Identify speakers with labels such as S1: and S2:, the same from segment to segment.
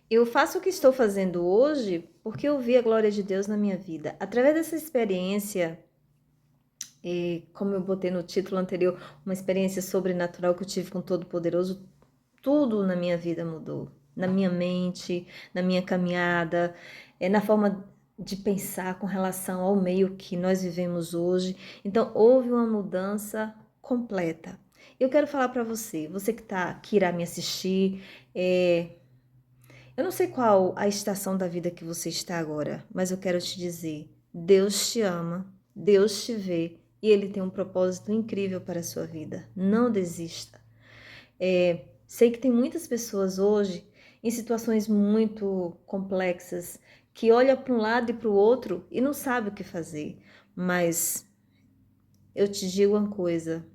S1: Eu faço o que estou fazendo hoje porque eu vi a glória de Deus na minha vida. Através dessa experiência, como eu botei no título anterior, uma experiência sobrenatural que eu tive com o Todo-Poderoso, tudo na minha vida mudou. Na minha mente, na minha caminhada, na forma de pensar com relação ao meio que nós vivemos hoje. Então, houve uma mudança completa. Eu quero falar para você, que irá me assistir, eu não sei qual a estação da vida que você está agora, mas eu quero te dizer: Deus te ama, Deus te vê e Ele tem um propósito incrível para a sua vida. Não desista. Sei que tem muitas pessoas hoje em situações muito complexas que olham para um lado e para o outro e não sabe o que fazer. Mas eu te digo uma coisa: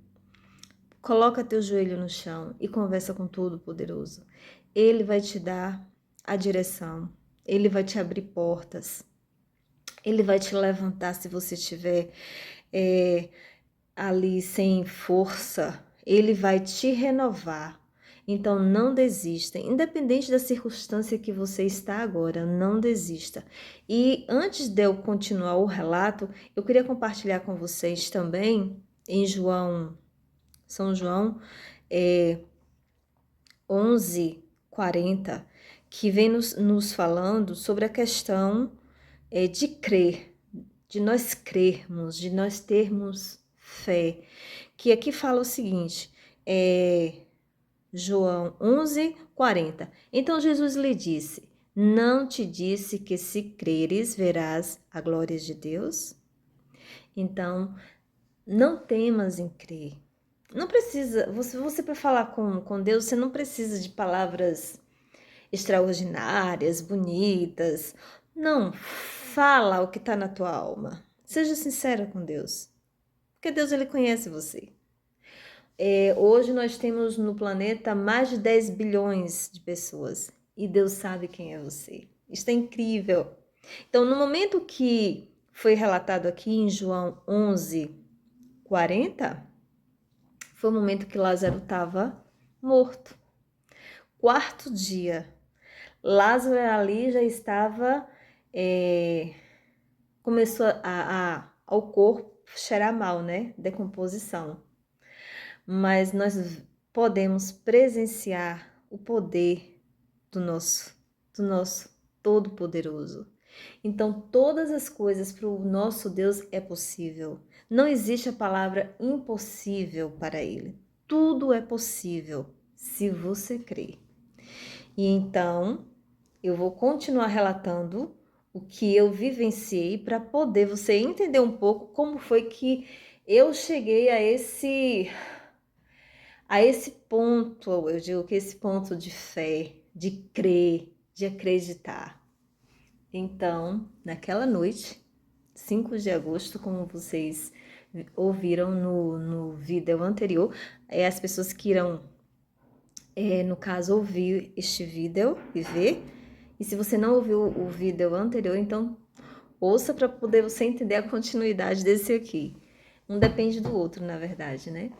S1: coloca teu joelho no chão e conversa com o Todo-Poderoso. Ele vai te dar a direção, ele vai te abrir portas, ele vai te levantar se você estiver ali sem força, ele vai te renovar. Então não desista, independente da circunstância que você está agora, não desista. E antes de eu continuar o relato, eu queria compartilhar com vocês também em São João, 11:40, que vem nos falando sobre a questão de crer, de nós crermos, de nós termos fé. Que aqui fala o seguinte, João 11:40. Então Jesus lhe disse: Não te disse que se creres verás a glória de Deus? Então, não temas em crer. Não precisa, você para falar com Deus, você não precisa de palavras extraordinárias, bonitas. Não, fala o que está na tua alma. Seja sincera com Deus, porque Deus ele conhece você. Hoje nós temos no planeta mais de 10 bilhões de pessoas e Deus sabe quem é você. Isso é incrível. Então, no momento que foi relatado aqui em João 11:40, foi o momento que Lázaro estava morto. Quarto dia. Lázaro ali já estava, começou ao corpo cheirar mal, né? Decomposição. Mas nós podemos presenciar o poder do nosso Todo-Poderoso. Então, todas as coisas para o nosso Deus é possível. Não existe a palavra impossível para Ele. Tudo é possível se você crer. E então, eu vou continuar relatando o que eu vivenciei para poder você entender um pouco como foi que eu cheguei a esse ponto, eu digo que esse ponto de fé, de crer, de acreditar. Então, naquela noite, 5 de agosto, como vocês ouviram no vídeo anterior, as pessoas que irão, no caso, ouvir este vídeo e ver. E se você não ouviu o vídeo anterior, então ouça para poder você entender a continuidade desse aqui. Um depende do outro, na verdade, né?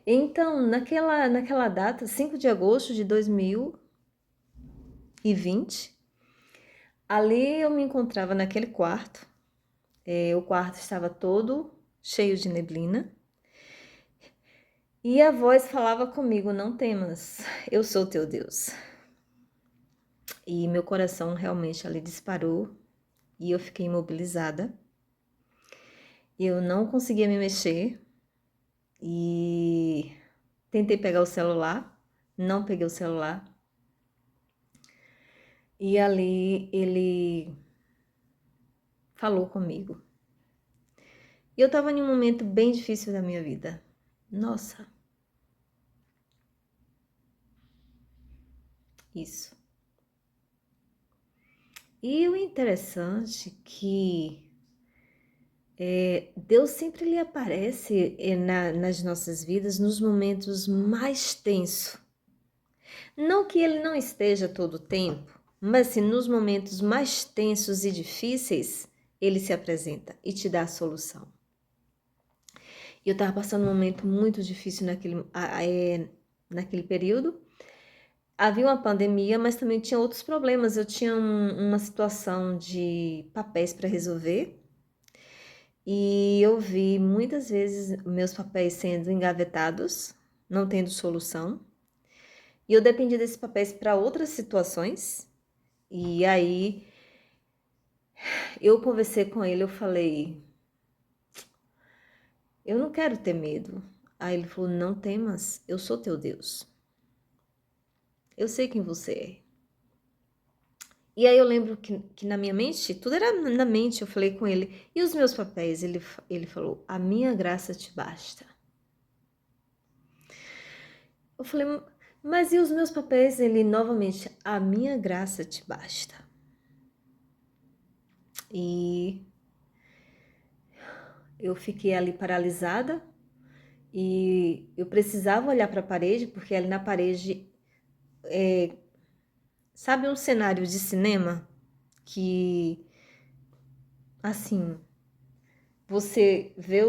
S1: Então, naquela data, 5 de agosto de 2020, ali eu me encontrava naquele quarto. O quarto estava todo cheio de neblina. E a voz falava comigo: Não temas, eu sou teu Deus. E meu coração realmente ali disparou e eu fiquei imobilizada. Eu não conseguia me mexer e tentei pegar o celular, não peguei o celular. E ali ele falou comigo. E eu estava em um momento bem difícil da minha vida. Nossa, isso. E o interessante é que Deus sempre lhe aparece nas nossas vidas nos momentos mais tensos. Não que ele não esteja todo o tempo, mas sim nos momentos mais tensos e difíceis, ele se apresenta e te dá a solução. E eu estava passando um momento muito difícil naquele período. Havia uma pandemia, mas também tinha outros problemas. Eu tinha uma situação de papéis para resolver e eu vi muitas vezes meus papéis sendo engavetados, não tendo solução. E eu dependia desses papéis para outras situações. E aí eu conversei com ele, eu falei, eu não quero ter medo. Aí ele falou, não temas, eu sou teu Deus. Eu sei quem você é. E aí eu lembro que na minha mente, tudo era na mente, eu falei com ele, e os meus papéis? Ele falou, a minha graça te basta. Eu falei, mas e os meus papéis? Ele novamente, a minha graça te basta. E eu fiquei ali paralisada e eu precisava olhar para a parede, porque ali na parede, sabe um cenário de cinema que, assim, você vê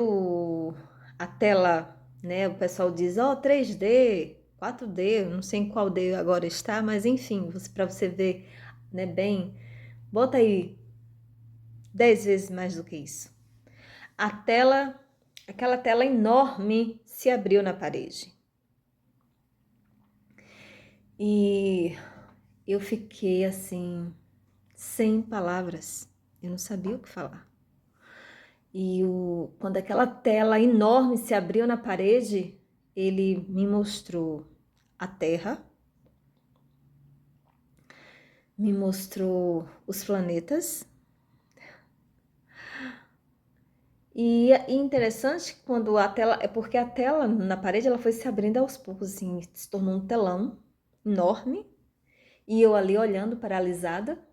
S1: a tela, né? O pessoal diz, ó, 3D, 4D, não sei em qual D agora está, mas enfim, para você ver, né, bem, bota aí 10 vezes mais do que isso. A tela, aquela tela enorme se abriu na parede. E eu fiquei assim, sem palavras. Eu não sabia o que falar. E quando aquela tela enorme se abriu na parede, ele me mostrou a Terra, me mostrou os planetas. E é interessante quando a tela, é porque a tela na parede ela foi se abrindo aos poucos, assim, se tornou um telão enorme. E eu ali olhando, paralisada.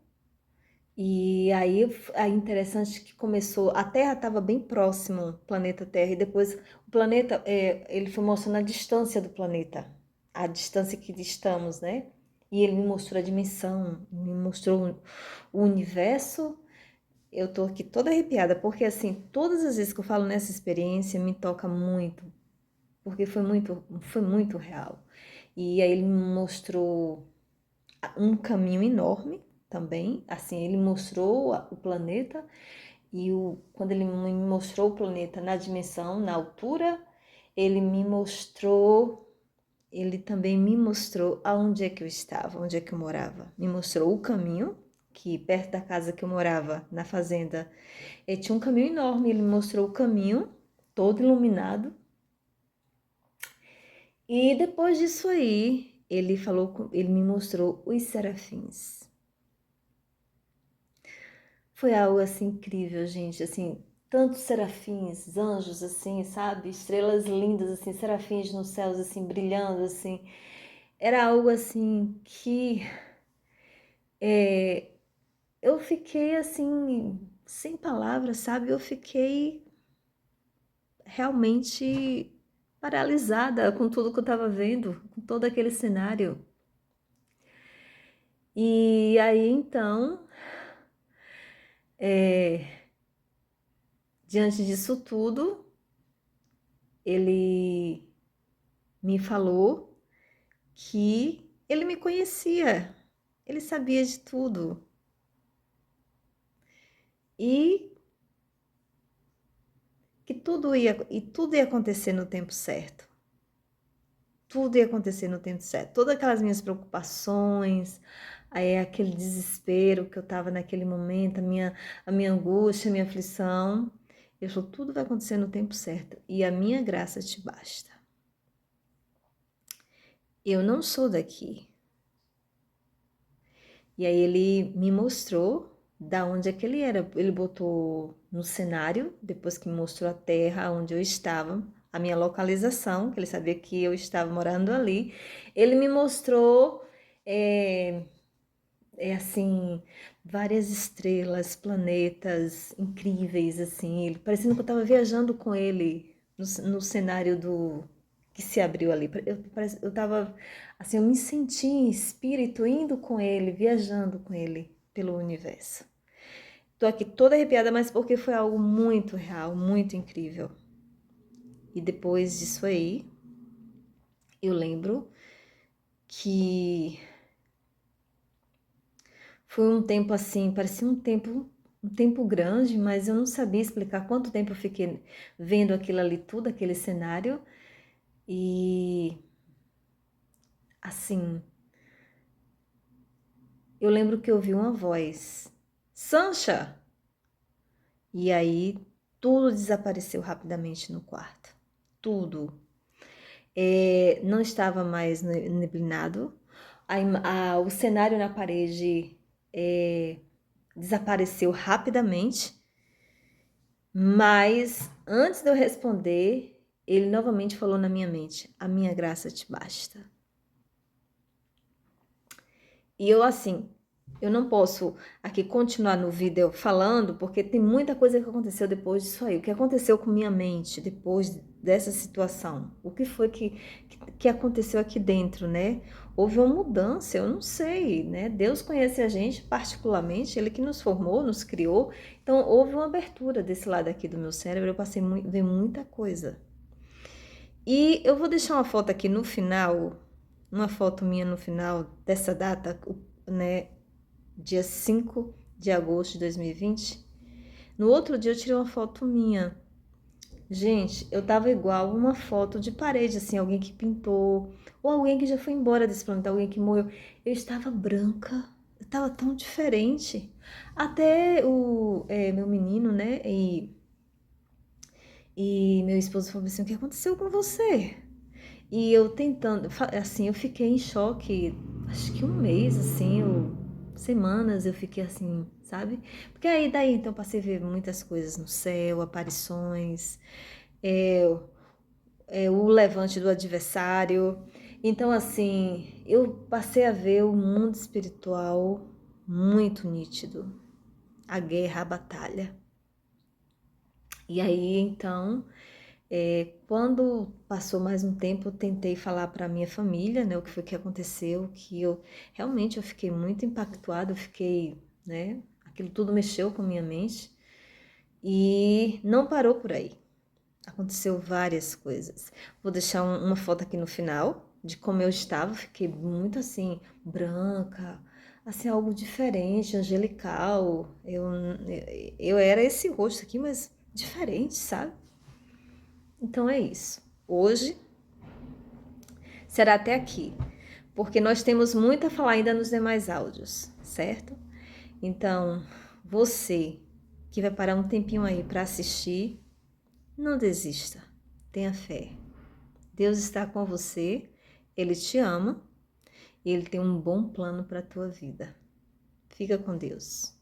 S1: E aí é interessante que começou, a Terra estava bem próximo, o planeta Terra, e depois o planeta, ele foi mostrando a distância do planeta, a distância que estamos, né? E ele me mostrou a dimensão, me mostrou o universo. Eu tô aqui toda arrepiada, porque assim, todas as vezes que eu falo nessa experiência, me toca muito, porque foi muito real. E aí ele me mostrou um caminho enorme também, assim, ele mostrou o planeta e quando ele me mostrou o planeta na dimensão, na altura, ele também me mostrou aonde é que eu estava, onde é que eu morava. Me mostrou o caminho, que perto da casa que eu morava, na fazenda, tinha um caminho enorme, ele me mostrou o caminho, todo iluminado. E depois disso aí, ele me mostrou os serafins. Foi algo assim incrível, gente, assim, tantos serafins, anjos assim, sabe? Estrelas lindas assim, serafins nos céus assim brilhando assim. Era algo assim que eu fiquei assim sem palavras, sabe? Eu fiquei realmente paralisada com tudo que eu estava vendo, com todo aquele cenário. E aí então, diante disso tudo, ele me falou que ele me conhecia, ele sabia de tudo. E que tudo ia acontecer no tempo certo. Tudo ia acontecer no tempo certo. Todas aquelas minhas preocupações, aí aquele desespero que eu estava naquele momento, a minha angústia, a minha aflição. Ele falou, tudo vai acontecer no tempo certo. E a minha graça te basta. Eu não sou daqui. E aí ele me mostrou da onde é que ele era. Ele botou no cenário, depois que me mostrou a terra onde eu estava, a minha localização, que ele sabia que eu estava morando ali. Ele me mostrou, assim, várias estrelas, planetas incríveis, assim, ele, parecendo que eu estava viajando com ele no cenário que se abriu ali. Eu tava, assim, eu me senti em espírito indo com ele, viajando com ele pelo universo. Tô aqui toda arrepiada, mas porque foi algo muito real, muito incrível. E depois disso aí, eu lembro que foi um tempo assim, parecia um tempo grande, mas eu não sabia explicar quanto tempo eu fiquei vendo aquilo ali, tudo aquele cenário. E assim, eu lembro que eu ouvi uma voz, Sancha! E aí tudo desapareceu rapidamente no quarto. Tudo. Não estava mais neblinado. O cenário na parede desapareceu rapidamente. Mas antes de eu responder, ele novamente falou na minha mente: a minha graça te basta. E eu assim, eu não posso aqui continuar no vídeo falando, porque tem muita coisa que aconteceu depois disso aí. O que aconteceu com minha mente depois dessa situação? O que foi que aconteceu aqui dentro, né? Houve uma mudança, eu não sei, né? Deus conhece a gente particularmente, Ele que nos formou, nos criou. Então, houve uma abertura desse lado aqui do meu cérebro, eu passei a ver muita coisa. E eu vou deixar uma foto aqui no final, uma foto minha no final dessa data, né, dia 5 de agosto de 2020. No outro dia eu tirei uma foto minha. Gente, eu tava igual uma foto de parede, assim, alguém que pintou, ou alguém que já foi embora desse planeta, alguém que morreu. Eu estava branca, eu tava tão diferente. Até meu menino, né, e meu esposo falou assim, o que aconteceu com você? E eu tentando, assim, eu fiquei em choque, acho que um mês, assim, ou semanas eu fiquei assim, sabe? Porque aí daí então eu passei a ver muitas coisas no céu, aparições, é, o levante do adversário. Então, assim, eu passei a ver o mundo espiritual muito nítido, a guerra, a batalha. E aí, então, quando passou mais um tempo, eu tentei falar para minha família, né, o que foi que aconteceu, que eu realmente eu fiquei muito impactuada, eu fiquei, né, aquilo tudo mexeu com a minha mente e não parou por aí. Aconteceu várias coisas. Vou deixar uma foto aqui no final de como eu estava, fiquei muito assim, branca, assim, algo diferente, angelical. Eu era esse rosto aqui, mas diferente, sabe? Então é isso. Hoje será até aqui, porque nós temos muito a falar ainda nos demais áudios, certo? Então, você que vai parar um tempinho aí para assistir, não desista, tenha fé. Deus está com você, Ele te ama e Ele tem um bom plano para a tua vida. Fica com Deus.